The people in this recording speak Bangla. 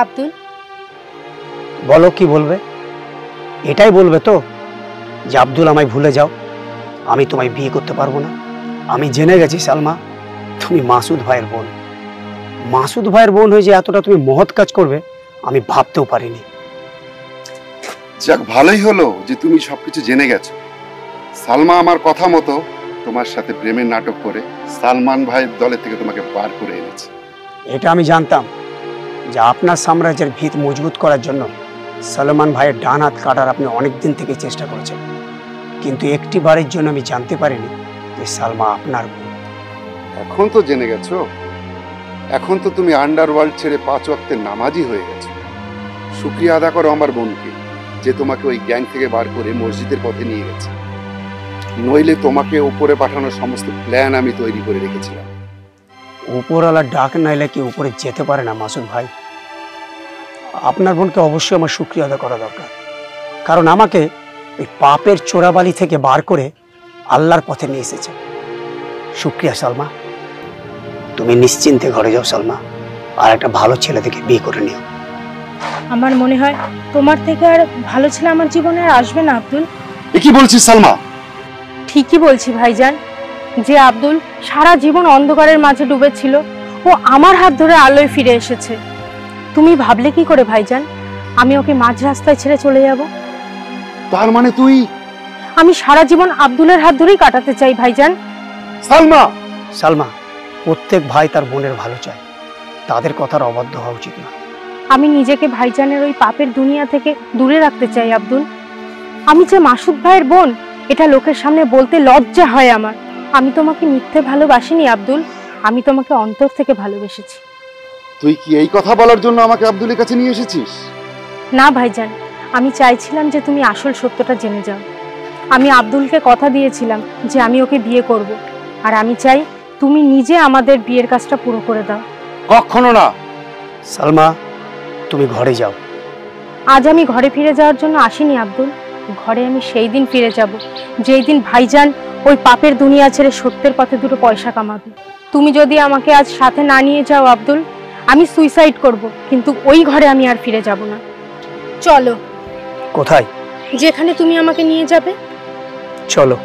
আব্দুল, বলো কি বলবে? এটাই বলবে তো যে আব্দুল আমায় ভুলে যাও, আমি তোমায় বিয়ে করতে পারবো না? আমি জেনে গেছি সালমা, তুমি মাসুদ ভাইয়ের বোন। মাসুদ ভাইয়ের বোন হয়ে যে এতটা তুমি মহৎ কাজ করবে আমি ভাবতেও পারিনি। যাক, ভালোই হলো যে তুমি সবকিছু জেনে গেছো। সালমা আমার কথা মতো তোমার সাথে প্রেমের নাটক করে সালমান ভাইয়ের দলের থেকে তোমাকে বার করে এনেছে। এটা আমি জানতাম যে আপনার সাম্রাজ্যের ভিত মজবুত করার জন্য সালমান ভাইয়ের ডান হাত কাটার আপনি অনেক দিন থেকে চেষ্টা করেছেন, কিন্তু একটি বারের জন্য আমি জানতে পারিনি যে সালমা আপনার বোন। এখন তো জেনে গেছো। এখন তো তুমি আন্ডারওয়ার্ল্ড ছেড়ে 5 ওয়াক্তের নামাজি হয়ে গেছো। শুকরিয়া আদা করো আমার বোনকে, যে তোমাকে ওই গ্যাং থেকে বার করে মসজিদের পথে নিয়ে গেছে। নইলে তোমাকে উপরে পাঠানোর সমস্ত প্ল্যান আমি তৈরি করে রেখেছিলাম। উপরওয়ালার ডাক নাইলে কি উপরে যেতে পারে না মাসুদ ভাই? আপনার বোনকে অবশ্যই আমার শুকরিয়া আদা করা দরকার, কারণ আমাকে ওই পাপের চোরাবালি থেকে বার করে আল্লাহর পথে নিয়ে এসেছে। শুকরিয়া সালমা, তুমি নিশ্চিন্তে ঘরে যাও সালমা, আর একটা ভালো ছেলে থেকে বিয়ে করে নিও। আমার মনে হয় তোমার থেকে আর ভালো ছেলে আমার জীবনে আর আসবে না আব্দুল। এ কি বলছিস সালমা? ঠিকই বলছি ভাইজান। যে আব্দুল সারা জীবন অন্ধকারের মাঝে ডুবেছিল, ও আমার হাত ধরে আলোয় ফিরে এসেছে। তুমি ভাবলে কি করে ভাইজান আমি ওকে মাঝ রাস্তায় ছেড়ে চলে যাব? তার মানে তুই? আমি সারা জীবন আব্দুলের হাত ধরেই কাটাতে চাই ভাইজান। সালমা! সালমা, প্রত্যেক ভাই তার বোনের ভালো চায়, তাদের কথার অবাধ্য হওয়া উচিত না। আমি নিজেকে ভাইজানের ওই পাপের দুনিয়া থেকে দূরে রাখতে চাই আব্দুল। আমি যে মাসুদ ভাইয়ের বোন, এটা লোকের সামনে বলতে লজ্জা হয় আমার। আমি তোমাকে মিথ্যে ভালোবাসিনি আব্দুল, আমি তোমাকে অন্তর থেকে ভালোবেসেছি। তুই কি এই কথা বলার জন্য আমাকে আব্দুলের কাছে নিয়ে এসেছিস? না ভাইজান, আমি চাইছিলাম যে তুমি আসল সত্যটা জেনে যাও। আমি আব্দুলকে কথা দিয়েছিলাম যে আমি ওকে বিয়ে করব, আর আমি চাই তুমি নিজে আমাদের বিয়ের কাজটা পুরো করে দাও। কখনো না। সালমা, তুমি ঘরে যাও। আজ আমি ঘরে ফিরে যাওয়ার জন্য আসিনি আব্দুল। ঘরে আমি সেই দিন ফিরে যাব যেই দিন ভাইজান ওই পাপের দুনিয়া ছেড়ে সত্যের পথে দুটো পয়সা কামাবে। তুমি যদি আমাকে আজ সাথে না নিয়ে যাও আব্দুল, আমি সুইসাইড করব, কিন্তু ওই ঘরে আমি আর ফিরে যাব না। চলো। কোথায়? যেখানে তুমি আমাকে নিয়ে যাবে। চলো।